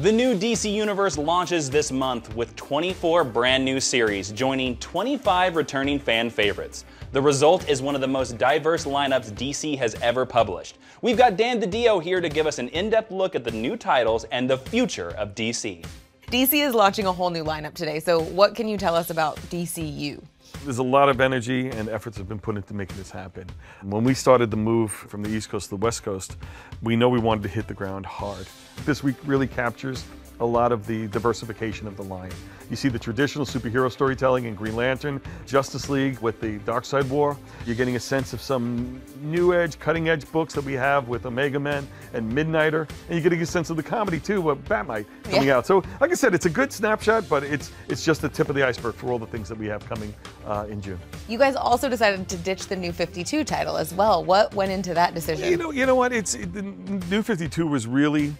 The new DC Universe launches this month with 24 brand new series, joining 25 returning fan favorites. The result is one of the most diverse lineups DC has ever published. We've got Dan DiDio here to give us an in-depth look at the new titles and the future of DC. DC is launching a whole new lineup today, so what can you tell us about DCU? There's a lot of energy and efforts have been put into making this happen. When we started the move from the East Coast to the West Coast, we know we wanted to hit the ground hard. This week really captures a lot of the diversification of the line. You see the traditional superhero storytelling in Green Lantern, Justice League with the Darkseid War. You're getting a sense of some new edge, cutting edge books that we have with Omega Men and Midnighter. And you're getting a sense of the comedy too, with Bat-mite coming out. So like I said, it's a good snapshot, but it's just the tip of the iceberg for all the things that we have coming in June. You guys also decided to ditch the New 52 title as well. What went into that decision? You know what, the New 52 was really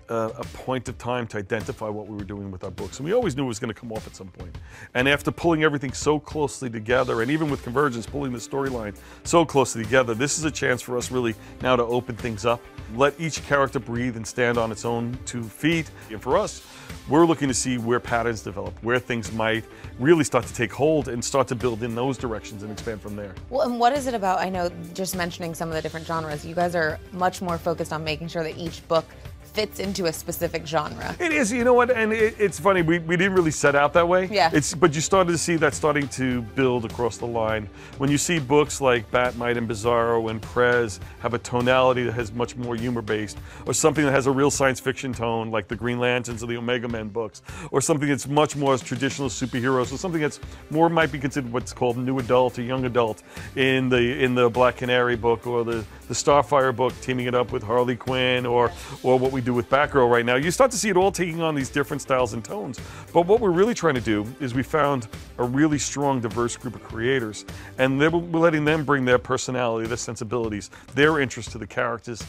a point of time to identify what we were doing with our books. And we always knew it was going to come off at some point. And after pulling everything so closely together, and even with Convergence, pulling the storyline so closely together, this is a chance for us really now to open things up, let each character breathe and stand on its own 2 feet. And for us, we're looking to see where patterns develop, where things might really start to take hold and start to build in those directions and expand from there. Well, and what is it about, I know, just mentioning some of the different genres, you guys are much more focused on making sure that each book fits into a specific genre. It is, you know what, and it's funny, we didn't really set out that way. Yeah. But you started to see that starting to build across the line. When you see books like Bat-mite and Bizarro and Prez have a tonality that has much more humor-based, or something that has a real science fiction tone, like the Green Lanterns or the Omega Men books, or something that's much more traditional superheroes, or something that's more might be considered what's called new adult or young adult in the Black Canary book, or the Starfire book, teaming it up with Harley Quinn, or what we do with Batgirl right now. You start to see it all taking on these different styles and tones. But what we're really trying to do is we found a really strong, diverse group of creators, and we're letting them bring their personality, their sensibilities, their interest to the characters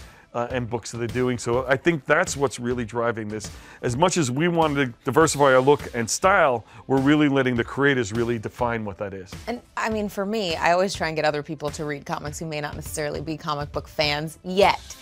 and books that they're doing. So I think that's what's really driving this. As much as we wanted to diversify our look and style, we're really letting the creators really define what that is. And I mean, for me, I always try and get other people to read comics who may not necessarily be comic book fans yet.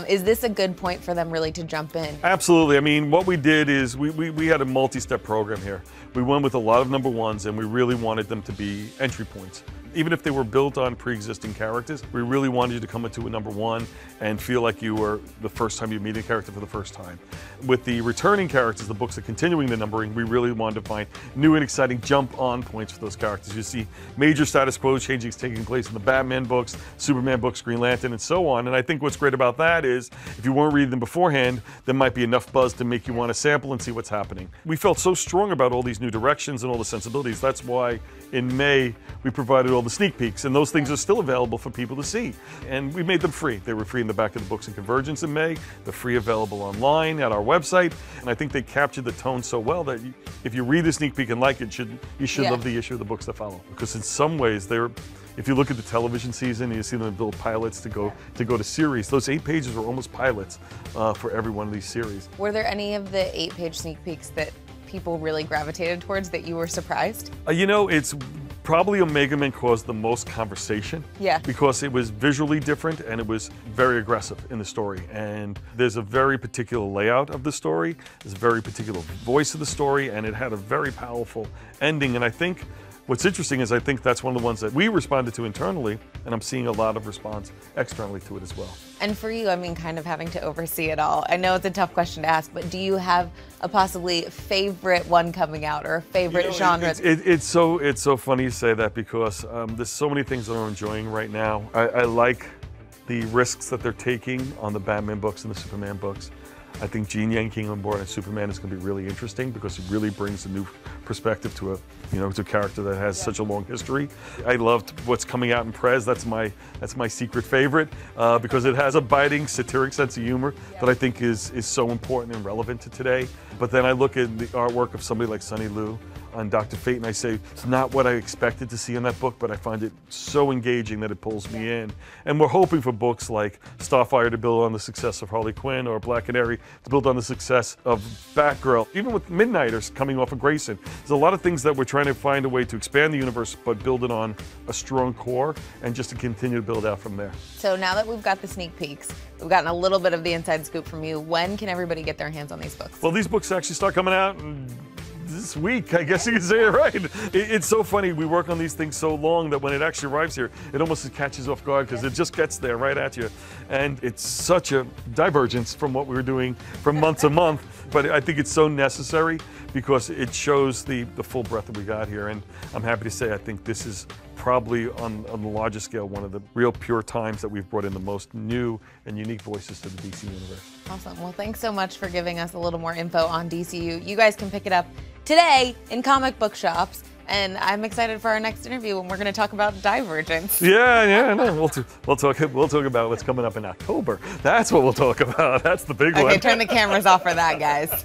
Is this a good point for them really to jump in? Absolutely. I mean, what we did is we had a multi-step program here. We went with a lot of number ones, and we really wanted them to be entry points. Even if they were built on pre-existing characters, we really wanted you to come into a number one and feel like you were the first time you meet a character for the first time. With the returning characters, the books that are continuing the numbering, we really wanted to find new and exciting jump-on points for those characters. You see major status quo changes taking place in the Batman books, Superman books, Green Lantern, and so on. And I think what's great about that is, if you weren't reading them beforehand, there might be enough buzz to make you want to sample and see what's happening. We felt so strong about all these new directions and all the sensibilities. That's why in May we provided all the sneak peeks, and those things are still available for people to see. And we made them free. They were free in the back of the books in Convergence in May. They're free available online at our website. And I think they captured the tone so well that if you read the sneak peek and like it, you should love the issue of the books that follow. Because in some ways, if you look at the television season and you see them build pilots to go to series, those 8 pages were almost pilots for every one of these series. Were there any of the 8-page sneak peeks that people really gravitated towards that you were surprised? You know, it's probably Omega Men caused the most conversation. Yeah. Because it was visually different and it was very aggressive in the story. And there's a very particular layout of the story, there's a very particular voice of the story, and it had a very powerful ending. And I think what's interesting is I think that's one of the ones that we responded to internally, and I'm seeing a lot of response externally to it as well. And for you, I mean, kind of having to oversee it all, I know it's a tough question to ask, but do you have a possibly favorite one coming out or a favorite genre? It's so funny you say that, because there's so many things that I'm enjoying right now. I like the risks that they're taking on the Batman books and the Superman books. I think Gene yanking on board as Superman is going to be really interesting, because it really brings a new perspective to to a character that has such a long history. I loved what's coming out in Prez. That's my secret favorite, because it has a biting, satiric sense of humor that I think is so important and relevant to today. But then I look at the artwork of somebody like Sonny Liu, on Dr. Fate, and I say, it's not what I expected to see in that book, but I find it so engaging that it pulls me in. And we're hoping for books like Starfire to build on the success of Harley Quinn, or Black Canary to build on the success of Batgirl. Even with Midnighters coming off of Grayson, there's a lot of things that we're trying to find a way to expand the universe, but build it on a strong core, and just to continue to build out from there. So now that we've got the sneak peeks, we've gotten a little bit of the inside scoop from you. When can everybody get their hands on these books? Well, these books actually start coming out this week, I guess you could say it right. It's so funny, we work on these things so long that when it actually arrives here, it almost catches off guard because it just gets there right at you. And it's such a divergence from what we were doing from month to month, but I think it's so necessary because it shows the full breadth that we got here. And I'm happy to say I think this is probably on the largest scale one of the real pure times that we've brought in the most new and unique voices to the DC universe. Awesome. Well, thanks so much for giving us a little more info on DCU. You guys can pick it up today in comic book shops, and I'm excited for our next interview when we're going to talk about Divergence. No, we'll talk about what's coming up in October. That's what we'll talk about. That's the big one. Okay, turn the cameras off for that, guys.